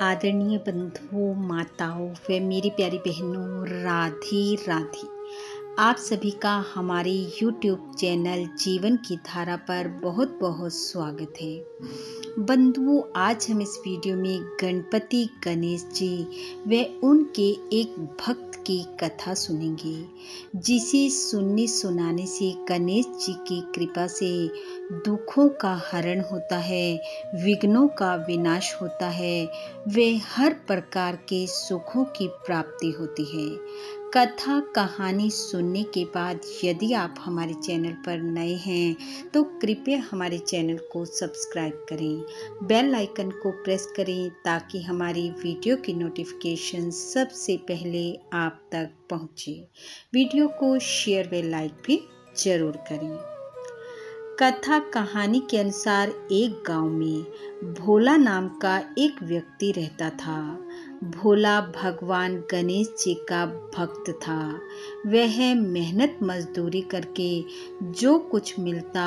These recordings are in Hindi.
आदरणीय बंधुओं, माताओं व मेरी प्यारी बहनों, राधे राधे। आप सभी का हमारे YouTube चैनल जीवन की धारा पर बहुत बहुत स्वागत है। बंधुओं, आज हम इस वीडियो में गणपति गणेश जी व उनके एक भक्त की कथा सुनेंगे, जिसे सुनने सुनाने से गणेश जी की कृपा से दुखों का हरण होता है, विघ्नों का विनाश होता है, वे हर प्रकार के सुखों की प्राप्ति होती है। कथा कहानी सुनने के बाद यदि आप हमारे चैनल पर नए हैं तो कृपया हमारे चैनल को सब्सक्राइब करें, बेल आइकन को प्रेस करें ताकि हमारी वीडियो की नोटिफिकेशन सबसे पहले आप तक पहुंचे। वीडियो को शेयर व लाइक भी जरूर करें। कथा कहानी के अनुसार एक गांव में भोला नाम का एक व्यक्ति रहता था। भोला भगवान गणेश जी का भक्त था। वह मेहनत मजदूरी करके जो कुछ मिलता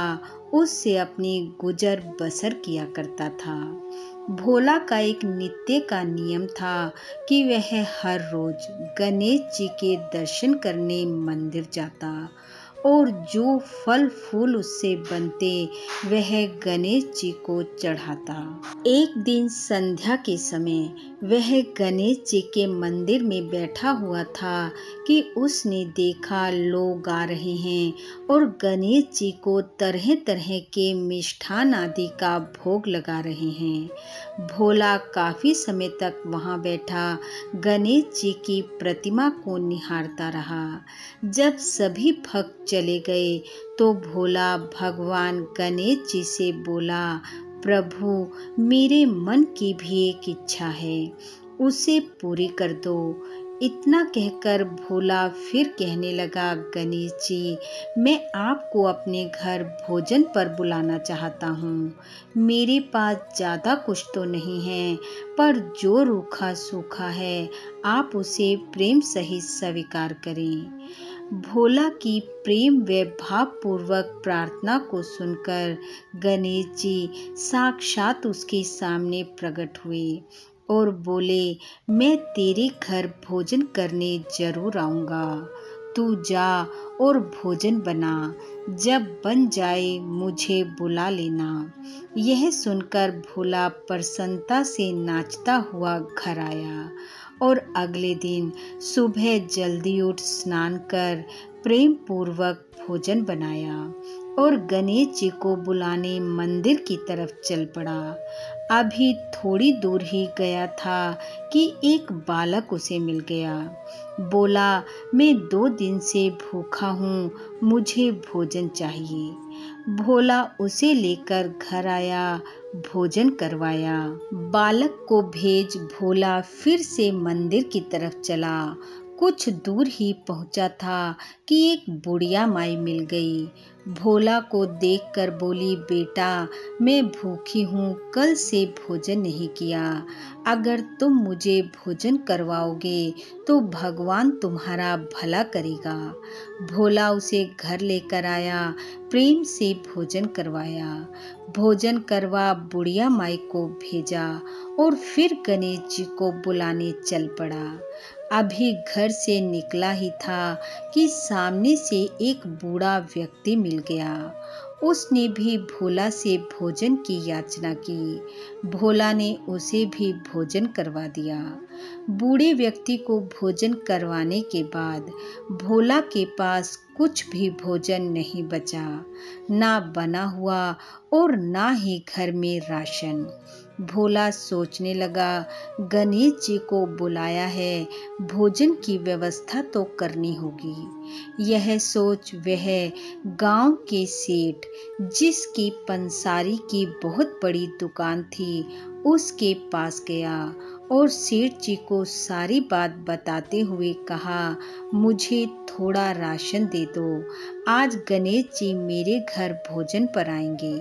उससे अपनी गुजर बसर किया करता था। भोला का एक नित्य का नियम था कि वह हर रोज गणेश जी के दर्शन करने मंदिर जाता और जो फल फूल उससे बनते वह गणेश जी को चढ़ाता। एक दिन संध्या के समय वह गणेश जी के मंदिर में बैठा हुआ था कि उसने देखा लोग आ रहे हैं और गणेश जी को तरह तरह के मिष्ठान आदि का भोग लगा रहे हैं। भोला काफी समय तक वहां बैठा गणेश जी की प्रतिमा को निहारता रहा। जब सभी भक्त चले गए तो भोला भगवान गणेश जी से बोला, प्रभु, मेरे मन की भी एक इच्छा है, उसे पूरी कर दो। इतना कहकर भोला फिर कहने लगा, गणेश जी, मैं आपको अपने घर भोजन पर बुलाना चाहता हूँ। मेरे पास ज़्यादा कुछ तो नहीं है, पर जो रूखा सूखा है आप उसे प्रेम सहित स्वीकार करें। भोला की प्रेम व भावपूर्वक प्रार्थना को सुनकर गणेश जी साक्षात उसके सामने प्रकट हुए और बोले, मैं तेरे घर भोजन करने जरूर आऊँगा। तू जा और भोजन बना, जब बन जाए मुझे बुला लेना। यह सुनकर भोला प्रसन्नता से नाचता हुआ घर आया और अगले दिन सुबह जल्दी उठ स्नान कर प्रेम पूर्वक भोजन बनाया और गणेश जी को बुलाने मंदिर की तरफ चल पड़ा। अभी थोड़ी दूर ही गया था कि एक बालक उसे मिल गया। बोला, मैं 2 दिन से भूखा हूँ, मुझे भोजन चाहिए। भोला उसे लेकर घर आया, भोजन करवाया। बालक को भेज भोला फिर से मंदिर की तरफ चला। कुछ दूर ही पहुंचा था कि एक बुढ़िया माई मिल गई। भोला को देखकर बोली, बेटा, मैं भूखी हूँ, कल से भोजन नहीं किया। अगर तुम मुझे भोजन करवाओगे तो भगवान तुम्हारा भला करेगा। भोला उसे घर लेकर आया, प्रेम से भोजन करवाया। भोजन करवा बुढ़िया माई को भेजा और फिर गणेश जी को बुलाने चल पड़ा। अभी घर से निकला ही था कि सामने से एक बूढ़ा व्यक्ति मिल गया। उसने भी भोला से भोजन की याचना की। भोला ने उसे भी भोजन करवा दिया। बूढ़े व्यक्ति को भोजन करवाने के बाद भोला के पास कुछ भी भोजन नहीं बचा, ना बना हुआ और ना ही घर में राशन। भोला सोचने लगा, गणेश जी को बुलाया है, भोजन की व्यवस्था तो करनी होगी। यह सोच वह गांव के सेठ, जिसकी पंसारी की बहुत बड़ी दुकान थी, उसके पास गया और सेठ जी को सारी बात बताते हुए कहा, मुझे थोड़ा राशन दे दो, आज गणेश जी मेरे घर भोजन पर आएंगे।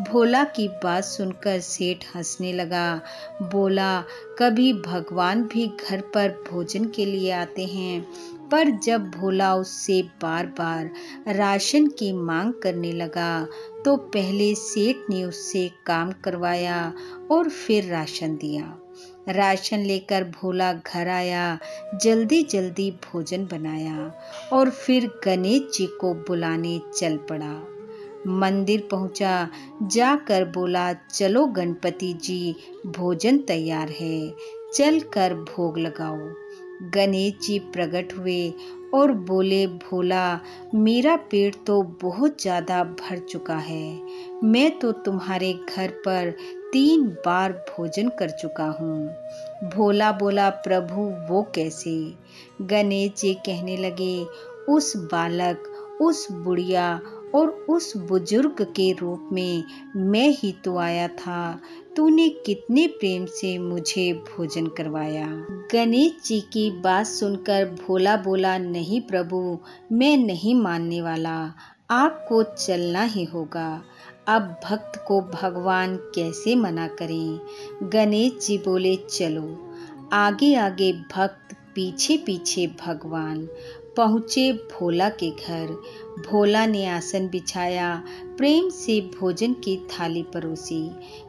भोला की बात सुनकर सेठ हंसने लगा। बोला, कभी भगवान भी घर पर भोजन के लिए आते हैं। पर जब भोला उससे बार बार राशन की मांग करने लगा तो पहले सेठ ने उससे काम करवाया और फिर राशन दिया। राशन लेकर भोला घर आया, जल्दी जल्दी भोजन बनाया और फिर गणेश जी को बुलाने चल पड़ा। मंदिर पहुंचा, जाकर बोला, चलो गणपति जी, भोजन तैयार है, चल कर भोग लगाओ। गणेश जी प्रकट हुए और बोले, भोला, मेरा पेट तो बहुत ज़्यादा भर चुका है, मैं तो तुम्हारे घर पर 3 बार भोजन कर चुका हूँ। भोला बोला, प्रभु वो कैसे? गणेश जी कहने लगे, उस बालक, उस बुढ़िया और उस बुजुर्ग के रूप में मैं ही तो आया था। तूने कितने प्रेम से मुझे भोजन करवाया। गणेश जी की बात सुनकर भोला बोला, नहीं प्रभु, मैं नहीं मानने वाला, आपको चलना ही होगा। अब भक्त को भगवान कैसे मना करें। गणेश जी बोले, चलो। आगे आगे भक्त, पीछे पीछे भगवान। पहुँचे भोला के घर। भोला ने आसन बिछाया, प्रेम से भोजन की थाली परोसी।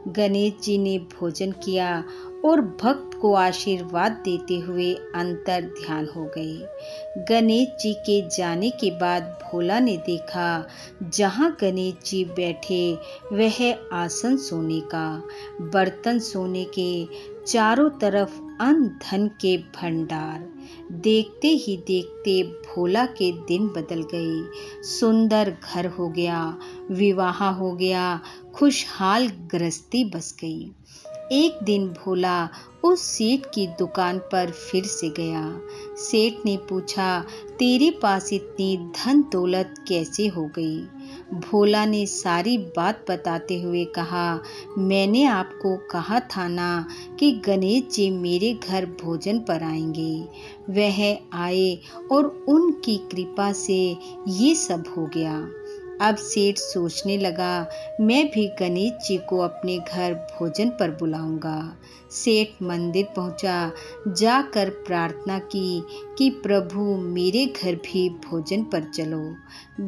गणेश जी ने भोजन किया और भक्त को आशीर्वाद देते हुए अंतर ध्यान हो गए। गणेश जी के जाने के बाद भोला ने देखा, जहाँ गणेश जी बैठे वह आसन सोने का, बर्तन सोने के, चारों तरफ अन्न धन के भंडार। देखते ही देखते भोला के दिन बदल गए। सुंदर घर हो गया, विवाह हो गया, खुशहाल गृहस्थी बस गई। एक दिन भोला उस सेठ की दुकान पर फिर से गया। सेठ ने पूछा, तेरे पास इतनी धन दौलत कैसे हो गई? भोला ने सारी बात बताते हुए कहा, मैंने आपको कहा था ना कि गणेश जी मेरे घर भोजन पर आएंगे। वह आए और उनकी कृपा से ये सब हो गया। अब सेठ सोचने लगा, मैं भी गणेश जी को अपने घर भोजन पर बुलाऊंगा। सेठ मंदिर पहुंचा, जाकर प्रार्थना की कि प्रभु मेरे घर भी भोजन पर चलो।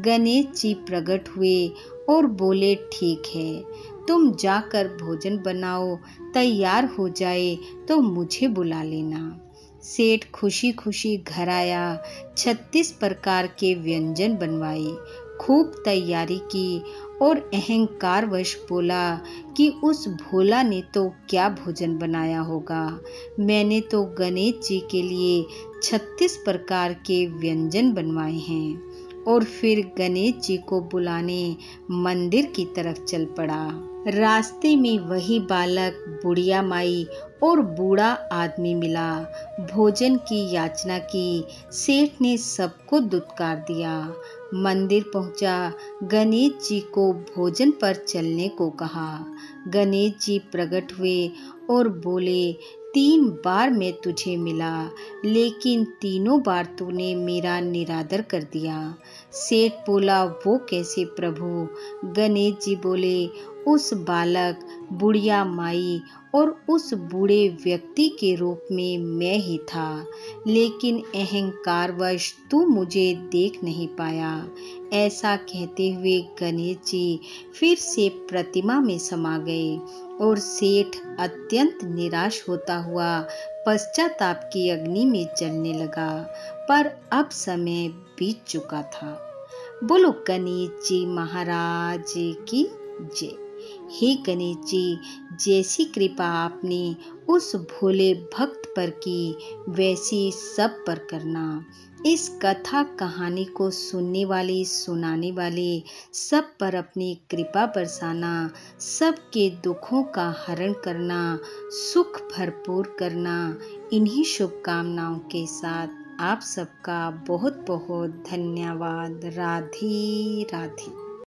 गणेश जी प्रकट हुए और बोले, ठीक है, तुम जाकर भोजन बनाओ, तैयार हो जाए तो मुझे बुला लेना। सेठ खुशी खुशी घर आया, 36 प्रकार के व्यंजन बनवाए, खूब तैयारी की और अहंकारवश बोला कि उस भोला ने तो क्या भोजन बनाया होगा, मैंने तो गणेश जी के लिए 36 प्रकार के व्यंजन बनवाए हैं। और फिर गणेश जी को बुलाने मंदिर की तरफ चल पड़ा। रास्ते में वही बालक, बुढ़िया माई और बूढ़ा आदमी मिला। भोजन की याचना की। सेठ ने सबको दुत्कार दिया। मंदिर पहुंचा, गणेश जी को भोजन पर चलने को कहा। गणेश जी प्रकट हुए और बोले, 3 बार मैं तुझे मिला, लेकिन तीनों बार तूने मेरा निरादर कर दिया। सेठ बोला, वो कैसे प्रभु? गणेश जी बोले, उस बालक, बुढ़िया माई और उस बूढ़े व्यक्ति के रूप में मैं ही था, लेकिन अहंकारवश तू मुझे देख नहीं पाया। ऐसा कहते हुए गणेश जी फिर से प्रतिमा में समा गए और सेठ अत्यंत निराश होता हुआ पश्चाताप की अग्नि में जलने लगा। पर अब समय बीत चुका था। बोलो गणेश जी महाराज की जय। हे गणेश जी, जैसी कृपा आपने उस भोले भक्त पर की, वैसी सब पर करना। इस कथा कहानी को सुनने वाले, सुनाने वाले सब पर अपनी कृपा बरसाना, सबके दुखों का हरण करना, सुख भरपूर करना। इन्हीं शुभकामनाओं के साथ आप सबका बहुत बहुत धन्यवाद। राधे राधे।